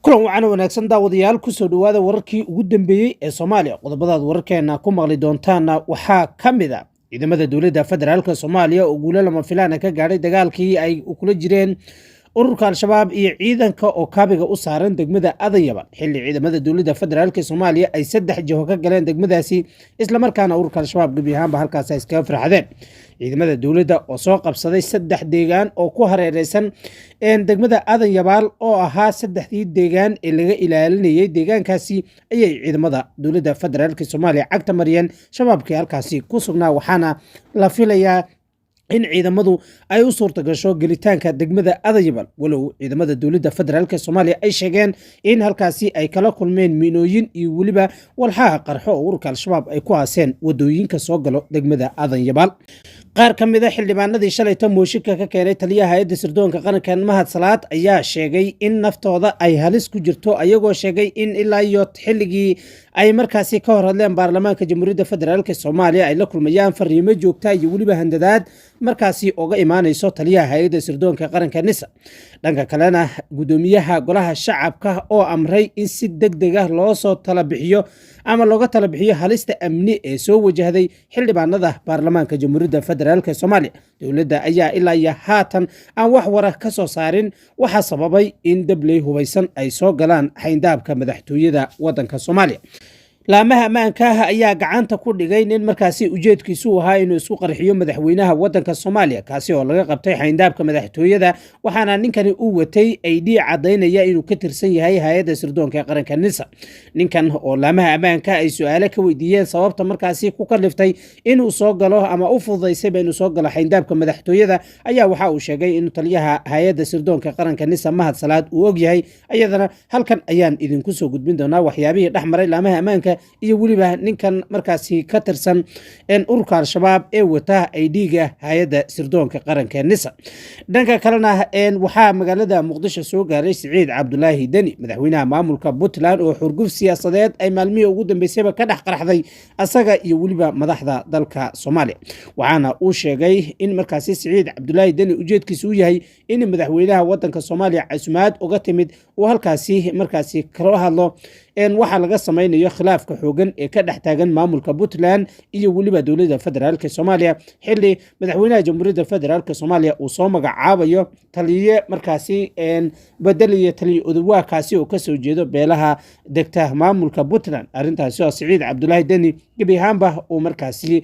kulan wacan wanaagsan daawadayaal kusoo dhawaada wararkii ugu dambeeyey ee Soomaaliya qodobadaad wararkeena ku maqli doontaana waxaa ka mid ah ciidamada dowladda federaalka Soomaaliya oo guulo lama filaan ka gaaray dagaalkii ay kula jireen ururka al-shabaab iyo ciidanka oo kaabiga u saaran degmada Adayaba xilli ciidamada dowladda federaalka Soomaaliya ay saddex jiho ka galeen degmadaasi isla markaana ururka al-shabaab gabi ahaanba halkaas ay iska farxadeen ciidamada dowladda oo soo qabsaday saddex deegaan oo ku hareereysan degmada Adayaba oo ahaa saddexdii deegaan ee laga ilaalinayay deegaankaasi ayay ciidamada dowladda federaalka Soomaaliya cagta mariyeen shabaabkii halkaasi ku sugnaa waxaana la filayaa in ciidamadu ay u suurta gasho gelitaanka degmada Adayaba walow ciidamada dowladda federaalka Soomaaliya ay sheegeen in halkaasi ay kala kulmeen miinooyin iyo waliba walxaha qarxo oo ururka al-shabaab ay ku aaseen wadooyinka soo galo degmada Adayaba qaar ka mid ah xildhibaanadii shalayta mooshinka ka keenay taliyaha hay'adda sirdoonka qaranka Mahad Salaad ayaa sheegay in naftooda ay halis ku jirto ayagoo sheegay in ilaa iyo xilligii ay markaasi ka hor hadleen baarlamaanka jamhuuriyadda federaalka Soomaaliya ay la kulmayaan fariimo joogta iyo waliba handadaad markaasi uga imaanayso taliyaha hay'adda sirdoonka qaranka NISA dhanka kalena gudoomiyaha golaha shacabka oo amray in si degdeg ah loo soo tala bixiyo ama looga tala bixiyo halista amni ee soo wajahday xildhibaanada baarlamaanka jamhuuriyadda federaalka Soomaaliya dowladda ayaa ilaa iyo haatan aan wax wara ka soo saarin waxa sababay in dabley hubeysan ay soo galaan xayndaabka madaxtooyada wadanka Soomaaliya laamaha ammaanka ayaa gacanta ku dhigay nin markaasi ujeedkiisu ahaa inuu isku qarxiyo madaxweynaha wadanka Soomaaliya kaasi oo laga qabtay xayndaabka madaxtooyada waxaana ninkani uu watay ID cadeynaya inuu ka tirsan yahay hay'adda sirdoonka qaranka NISA ninkan oo laamaha ammaanka ay su'aalo ka weydiiyeen sababta markaasi ku kaliftay inuu soo galo ama u fududeysay inuu soo galo xayndaabka madaxtooyada ayaa waxa uu sheegay inuu taliyaha hay'adda sirdoonka qaranka NISA Mahad Salaad uu og yahay ayadana halkan ayaan idinku soo gudbin doonaa waxyaabihii dhaxmaray laamaha ammaanka iyo waliba ninkan markaasi ka tirsan ururka al-shabaab ee wata ID-ga hay'adda sirdoonka qaranka NISA dhanka kalena waxaa magaalada Muqdisho soo gaaray Siciid Cabdullaahi Deni madaxweynaha maamulka Puntland oo xurguf siyaasadeed ay maalmihii ugu dambeysay ka dhex qarxday asaga iyo waliba madaxda dalka Soomaaliya waxaana uu sheegay in markaasi Siciid Cabdullaahi Deni ujeedkiisu yahay in madaxweynaha wadanka Soomaaliya casumaad uga timid oo halkaasi markaasi kala hadlo waxa laga samaynayo khilaafka xoogan ee ka dhex taagan maamulka Puntland iyo waliba dowladda federaalka Soomaaliya xilli madaxweynaha jamhuuriyadda federaalka Soomaaliya uu soo magacaabayo taliye markaasi bedeliye taliye odawa kaasi oo ka soo jeedo beelaha degta maamulka Puntland arintaasi oo Siciid Cabdullaahi Deni gabi ahaanba uu markaasi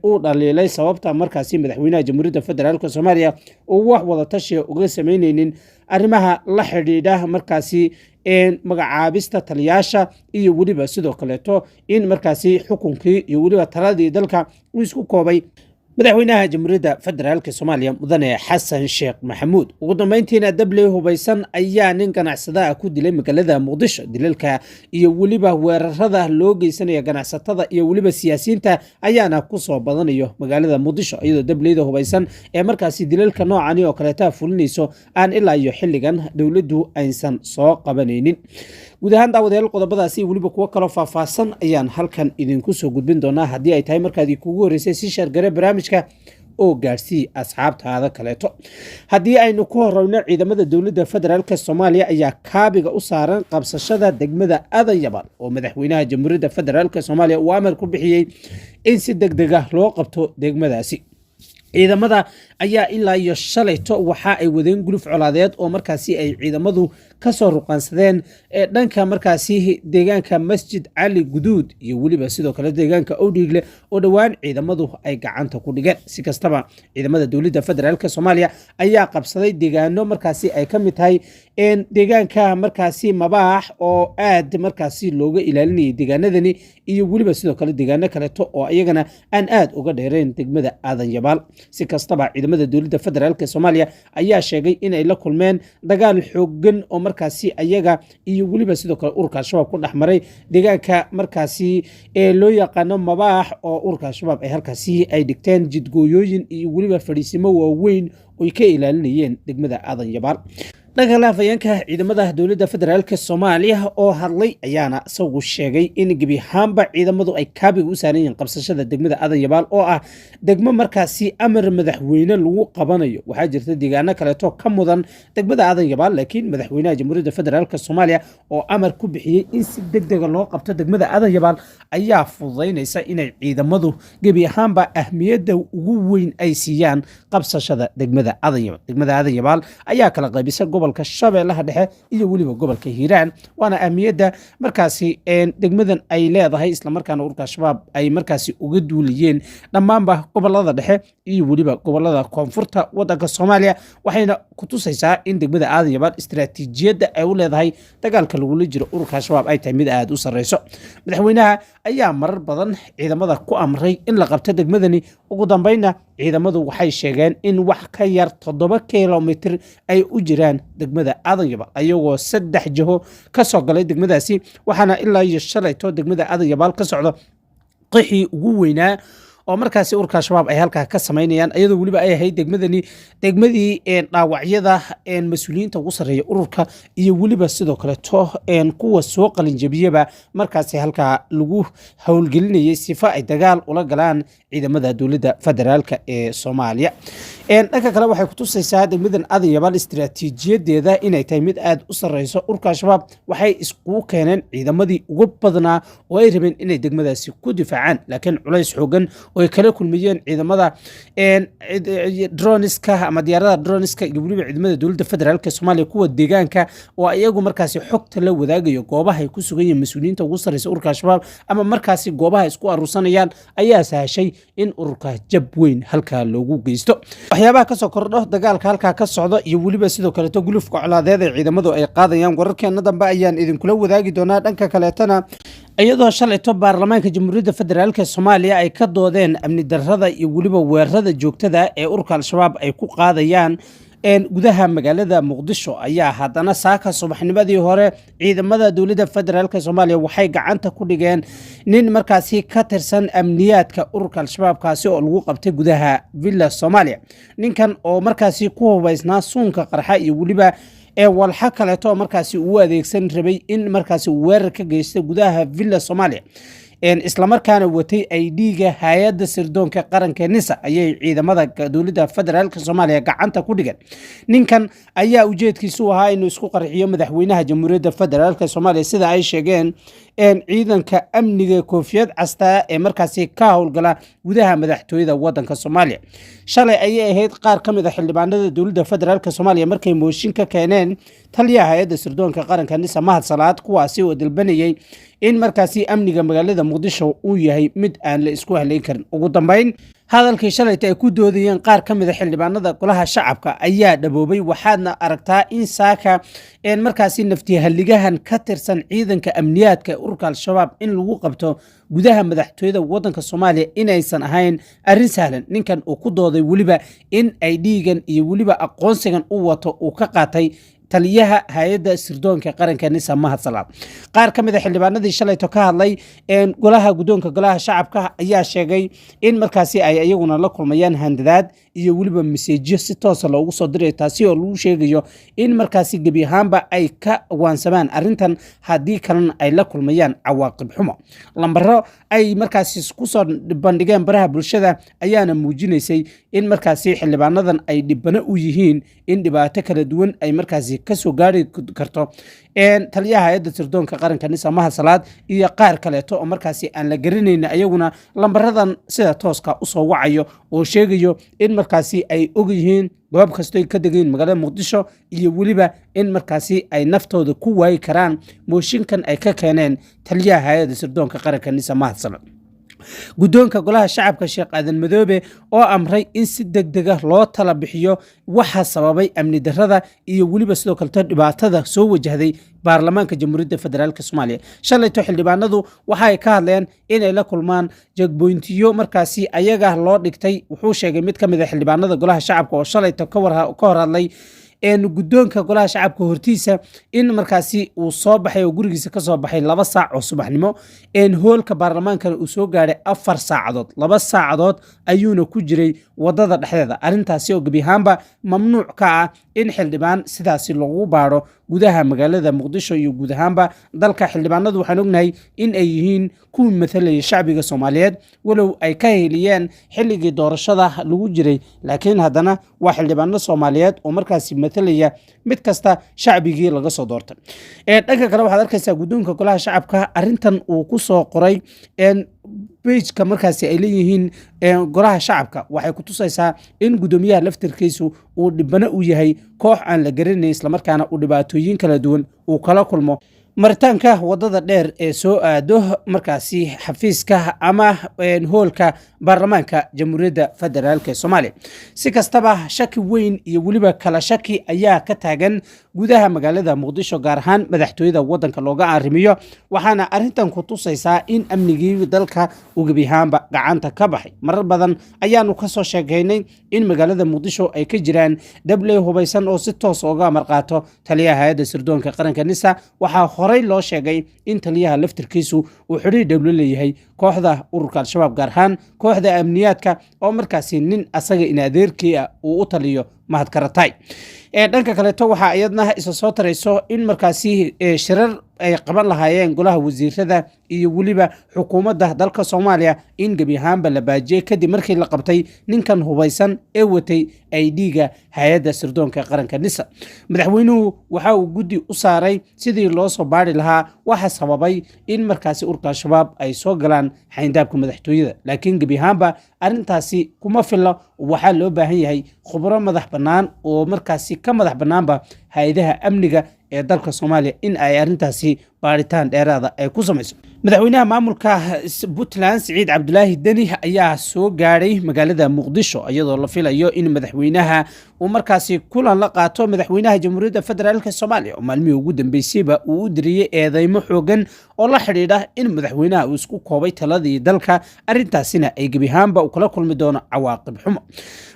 uu dhaliilay sababta markaasi madaxweynaha jamhuuriyadda federaalka Soomaaliya uu wax wada tashi uga sameynaynin arrimaha la xidhiidha markaasi magacaabista taliyaasha iyo waliba sidoo kaleeto in markaasi xukunkii iyo waliba taladii dalka uu isku koobay madaxweynaha jamhuuriyadda federaalka Soomaaliya mudane Xasan Sheekh Maxamuud ugu dambeyntiina dabley hubeysan ayaa nin ganacsada ku dilay magaalada Muqdisho dilalka iyo waliba weerarada loo geysanaya ganacsatada iyo waliba siyaasiyiinta ayaana ku soo badanayo magaalada Muqdisho iyadoo dableyda hubeysan ee markaasi dilalka noocan oo kale fulinayso aan ilaa iyo xilligan dowladdu aysan soo qabanaynin guud ahaan daawadayaal qodobadaasi waliba kuwa kale faahfaahsan ayaan halkan idinku soo gudbin doonaa haddii ay tahay markaadii kugu horeysay si share gare barnaamijka oo gaarsii asxaabtaada kaleeto haddii aynu ku horeyno ciidamada dowladda federaalka Soomaaliya ayaa kaabiga u saaran qabsashada degmada Adayaba oo madaxweynaha jamhuuriyadda federaalka Soomaaliya uu amar ku bixiyay in si degdeg ah loo qabto degmadaasi ciidamada ayaa ilaa iyo shalayto waxa ay wadeen guluf colaadeed oo markaasi ay ciidamadu ka soo ruqansadeen dhanka markaasi deegaanka Masjid Ali Guduud iyo waliba sidoo kale deegaanka Owdhiigle oo dhawaan ciidamadu ay gacanta ku dhigeen si kastaba ciidamada dowladda federaalka Soomaaliya ayaa qabsaday deegaano markaasi ay ka mid tahay deegaanka markaasi Mabaax oo aad markaasi looga ilaalinayay deegaanadani iyo waliba sidoo kale deegaano kaleeto oo iyagana aan aad uga dheereen degmada Adayaba si kastaba ciidamada dowladda federaalka Soomaaliya ayaa sheegay in ay la kulmeen dagaal xoogan oo markaasi ayaga iyo waliba sidoo kale ururka al-shabaab ku dhaxmaray deegaanka markaasi loo yaqaano Mabaax oo ururka al-shabaab ay halkaasi ay dhigteen jidgooyooyin iyo waliba fadhiisimo waaweyn oo ay ka ilaalinayeen degmada Adayaba dhanka afayeenka ciidamada dowladda federaalka Soomaaliya oo hadlay ayaana isagu sheegay in gebi ahaanba ciidamadu ay kaabiga u saarayeen qabsashada degmada Aadan Yabaal oo ah degmo markaasi amar madaxweyne lagu qabanayo. waxaa jirta deegaano kale oo ka mudan degmada Aadan Yabaal, laakiin madaxweynaha jamhuuriyadda federaalka Soomaaliya oo amar ku bixiyay in si degdeg loo qabto degmada Aadan Yabaal ayaa fududeynaysa inay ciidamadu gebi ahaanba ahmiyadda ugu weyn ay siiyaan qabsashada degmada Aadan Yabaal. degmada Aadan Yabaal ayaa kala qaybisay gobolka Shabeellaha Dhexe iyo waliba gobolka Hiiraan, waana ahmiyadda markaasi degmadan ay leedahay, isla markaana ururka shabaab ay markaasi uga duuliyeen dhammaanba gobolada dhexe iyo waliba gobolada koonfurta wadanka Soomaaliya. waxayna ku tusaysaa in degmada Aadan Yabaal istiraatiijiyadda ay u leedahay dagaalka lagula jiro ururka shabaab ay tahay mid aad u sareyso. madaxweynaha ayaa marar badan ciidamada ku amray in la qabto degmadani. ugu dambeynna ciidamadu waxay sheegeen in wax ka yar 7 kilomitir ay u jiraan degmada Aadan Yabaal, ayagoo 3 jiho ka soo galay degmadaasi. waxaana ilaa iyo shalayto degmada Aadan Yabaal ka socdo qixii ugu weynaa oo markaasi ururka shabaab ay halkaa ka sameynayaan, iyadoo waliba ay ahayd degmadii dhaawacyada mas-uuliyiinta ugu sarreeya ururka iyo waliba sidoo kaleeto kuwa soo qalinjabiyaba markaasi halkaa lagu howlgelinayay sifa ay dagaal ula galaan ciidamada dowladda federaalka ee Soomaaliya. dhanka kale waxay ku tusaysaa degmadan Aadan Yabaal istiraatiijiyadeeda inay tahay mid aad u sareyso. ururka shabaab waxay isku keeneen ciidamadii ugu badnaa oo ay rabeen inay degmadaasi ku difaacaan, laakiin culays xoogan oo ay kala kulmayeen ciidamada droniska ama diyaaradaha droniska iyo waliba ciidamada dowladda federaalka Soomaaliya kuwa deegaanka oo iyagu markaasi xogta la wadaagayo goobaha ay ku sugan yihiin mas'uuliyiinta ugu sareysa ururka shabaab ama markaasi goobaha isku aruursanayaan ayaa sahashay in ururka jab weyn halkaa loogu geysto. waxyaabaha ka soo kordho dagaalka halkaa ka socdo iyo waliba sidoo kaleeto gulufka colaadeed ee ciidamadu ay qaadayaan wararkeena dambe ayaan idinkula wadaagi doonaa. dhanka kaleetana iyadoo shalayto baarlamaanka jamhuuriyadda federaalka Soomaaliya ay ka doodeen amni darrada iyo waliba weerarada joogtada ee ururka al-shabaab ay ku qaadayaan gudaha magaalada Muqdisho, ayaa haddana saaka subaxnimadii hore ciidamada dowladda federaalka Soomaaliya waxay gacanta ku dhigeen nin markaasi ka tirsan amniyaadka ururka al-shabaab kaasi oo lagu qabtay gudaha Villa Soomaaliya. ninkan oo markaasi ku hubaysnaa suunka qarxa iyo waliba walxa kaleeto markaasi uu adeegsan rabay in markaasi weerar ka geysto gudaha Villa Soomaaliya, isla markaana watay ID-ga hay'adda sirdoonka qaranka NISA ayay ciidamada dowladda federaalka Soomaaliya gacanta ku dhigeen. ninkan ayaa ujeedkiisu ahaa inuu isku qarxiyo madaxweynaha jamhuuriyadda federaalka Soomaaliya, sida ay sheegeen ciidanka amniga koofiyad casta ee markaasi ka howlgala gudaha madaxtooyada wadanka Soomaaliya. shalay ayay ahayd qaar ka mid ah xildhibaanada dowladda federaalka Soomaaliya markay mooshin ka keeneen taliyaha hay'adda sirdoonka qaranka NISA Mahad Salaad, kuwaasi oo dalbanayay in markaasi amniga magaalada Muqdisho uu yahay mid aan la isku haleyn karin. ugu dambeyn hadalkii shalayta ay ku doodayeen qaar ka mid ah xildhibaanada golaha shacabka ayaa dhaboobay. waxaadna aragtaa in saaka markaasi naftihaligahan ka tirsan ciidanka amniyaadka ururka al-shabaab in lagu qabto gudaha madaxtooyada wadanka Soomaaliya inaysan ahayn arrin sahlan. ninkan uu ku dooday waliba in ID-gan iyo waliba aqoonsigan uu wato uu ka qaatay taliyaha hay'adda sirdoonka qaranka NISA Mahad Salaad. qaar ka mid ah xildhibaanadii shalayto ka hadlay golaha guddoonka golaha shacabka ayaa sheegay in markaasi ay iyaguna la kulmayaan handadaad iyo waliba meseejyo si toos ah loogu soo diray, taasi oo lagu sheegayo in markaasi gebi ahaanba ay ka waansamaan arrintan, haddii kalena ay la kulmayaan cawaaqib xumo. lambaro ay markaasi ku soo bandhigeen baraha bulshada ayaana muujinaysay in markaasi xildhibaanadan ay dhibano u yihiin in dhibaato kala duwan ay markaasi ka soo gaari karto taliyaha hay'adda sirdoonka qaranka NISA Mahad Salaad iyo qaar kaleeto oo markaasi aan la garanayn ayaguna lambaradan sida tooska u soo wacayo oo sheegayo in markaasi ay og yihiin goob kasto ay ka degeen magaalada Muqdisho iyo waliba in markaasi ay naftooda ku waayi karaan mooshinkan ay ka keeneen taliyaha hay'adda sirdoonka qaranka NISA Mahad Salaad. guddoonka golaha shacabka Sheekh Aadan Madoobe oo amray in si degdeg ah loo tala bixiyo waxa sababay amni darrada iyo waliba sidoo kale dhibaatada soo wajahday baarlamaanka jamhuuriyadda federaalka Soomaaliya. shalayto xildhibaanadu waxay ka hadleen inay la kulmaan jagboyntiyo markaasi ayaga loo dhigtay. wuxuu sheegay mid ka mid ah xildhibaanada golaha shacabka oo shalayto ka hor hadlay guddoonka golaha shacabka hortiisa in markaasi uu soo baxay oo gurigiisa ka soo baxay 2 saac oo subaxnimo hoolka baarlamaankana uu soo gaaray 4 saacadood 2 saacadood ayuuna ku jiray wadada dhexdeeda arrintaasi oo gebi ahaanba mamnuuc ka ah in xildhibaan sidaasi lagu baaro gudaha magaalada muqdisho iyo guud ahaanba dalka xildhibaanadu waxaan ognahay in ay yihiin kuwii mathalaya shacbiga Soomaaliyeed walow ay ka heliyeen xilligii doorashada lagu jiray laakiin haddana waa xildhibaano Soomaaliyeed oo markaasi mathalaya mid kasta shacbigii laga soo doortay dhanka kale waxaad arkaysaa guddoonka golaha shacabka arrintan uu ku soo qoray page-ka markaasi ay leeyihiin golaha shacabka waxay ku tusaysaa in guddoomiyaha laftirkiisu uu dhibano u yahay koox aan la garanayn isla markaana uu dhibaatooyin kala duwan uu kala kulmo maritaanka wadada dheer ee soo aado markaasi xafiiska ama hoolka baarlamaanka jamhuuriyadda federaalk ee Soomaaliya si kastaba shaki weyn iyo waliba kala shaki ayaa ka taagan gudaha magaalada Muqdisho gaar ahaan madaxtooyada wadanka looga arrimiyo waxaana arrintan ku tusaysaa in amnigii dalka uu gebi ahaanba gacanta ka baxay marar badan ayaanu ka soo sheegaynay in magaalada Muqdisho ay ka jiraan dabley hubaysan oo si toos uga marqaato taliyaha hay'adda sirdoonka qaranka NISA waxaa horey loo sheegay in taliyaha laftirkiisu uu xiriir dhow la leeyahay kooxda ururka al-shabaab gaar ahaan kooxda amniyaadka oo markaasi nin asaga in adeerkii uu u taliyo mahad karatay dhanka kaleeto waxaa iyadna isa soo tarayso in markaasi shirar ay qaban lahaayeen golaha wasiirada iyo waliba xukuumadda dalka Soomaaliya in gebi ahaanba la baajiyay kadib markii la qabtay ninkan hubaysan ee watay ID-ga hay'adda sirdoonka qaranka NISA madaxweynuhu waxa uu guddi u saaray sidii loo soo baari lahaa waxa sababay in markaasi ururka al-shabaab ay soo galaan xayndaabka madaxtooyada laakiin gebi ahaanba arrintaasi kuma filla waxaa loo baahan yahay khubaro madax bannaan oo markaasi ka madax bannaanba hay'adaha amniga ee dalka Soomaaliya in ay arrintaasi baaritaan dheeraada ay ku samayso madaxweynaha maamulka Puntland Siciid Cabdulaahi Dani ayaa soo gaaray magaalada Muqdisho iyadoo la filayo in madaxweynaha uu markaasi kulan la qaato madaxweynaha jamhuuriyadda federaalka Soomaaliya oo maalmihii ugu dambeysayba uu u diriyay eedeymo xoogan oo la xiriira in madaxweynaha uu isku koobay taladii dalka arrintaasina ay gebi ahaanba u kala kulmi doono cawaaqib xumo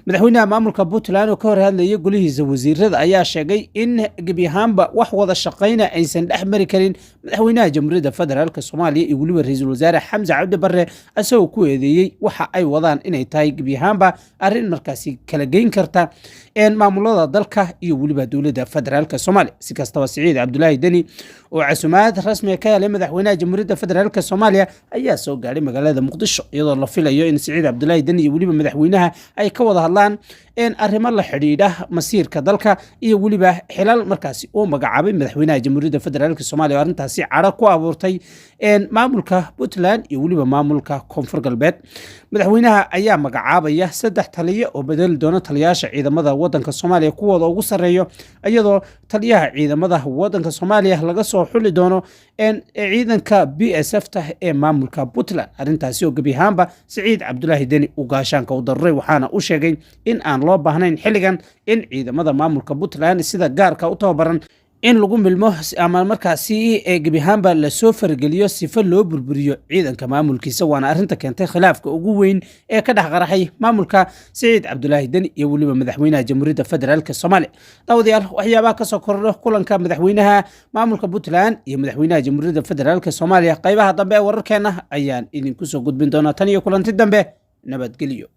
madaxweynaha maamulka Puntland oo ka hor hadlayay golihiisa wasiirada ayaa sheegay in gebi ahaanba wax wada shaqayna aysan dhex mari karin madaxweynaha jamhuuriyadda federaalka Soomaaliya iyo waliba ra'iisul wasaare Xamza Cabdi Barre asagoo ku eedeeyay waxa ay wadaan inay tahay gebi ahaanba arrin markaasi kala geyn karta maamulada dalka iyo waliba dowladda federaalka Soomaaliya si kastaba Siciid Cabdulaahi Dani oo casuumaad rasmi ka helay madaxweynaha jamhuuriyadda federaalka Soomaaliya ayaa soo gaaray magaalada Muqdisho iyadoo la filayo in Siciid Cabdulaahi Dani iyo waliba madaxweynaha ay ka wada hadlaan arrimo la xiriira masiirka dalka iyo waliba xilal markaasi oo magacaabay madaxweynaha jamhuuriyadda federaalka Soomaaliya arrintaasi cara ku abuurtay maamulka Puntland iyo waliba maamulka Koonfur Galbeed madaxweynaha ayaa magacaabaya 3 taliye oo bedel doona taliyaasha ciidamada wadanka Soomaaliya kuwooda ugu sareeyo iyadoo taliyaha ciidamada wadanka Soomaaliya laga soo xuli doono ciidanka BSF ta ee maamulka Puntland arrintaasi oo gebi ahaanba Siciid Cabdulaahi Dani uu gaashaanka u daray waxaana uu sheegay in aan loo baahnayn xilligan in ciidamada maamulka Puntland sida gaarka u tababaran in lagu milmo ama markaasi gebi ahaanba la soo fargeliyo sifa loo burburiyo ciidanka maamulkiisa waana arrinta keentay khilaafka ugu weyn ee ka dhex qaraxay maamulka Siciid Cabdulaahi Dani iyo waliba madaxweynaha jamhuuriyadda federaalka Soomaaliya dawadayaal waxyaabaha ka soo kordho kulanka madaxweynaha maamulka Puntland iyo madaxweynaha jamhuuriyadda federaalka Soomaaliya qaybaha dambe ee wararkeena ayaan idinku soo gudbin doonaa tan iyo kulanti dambe nabadgelyo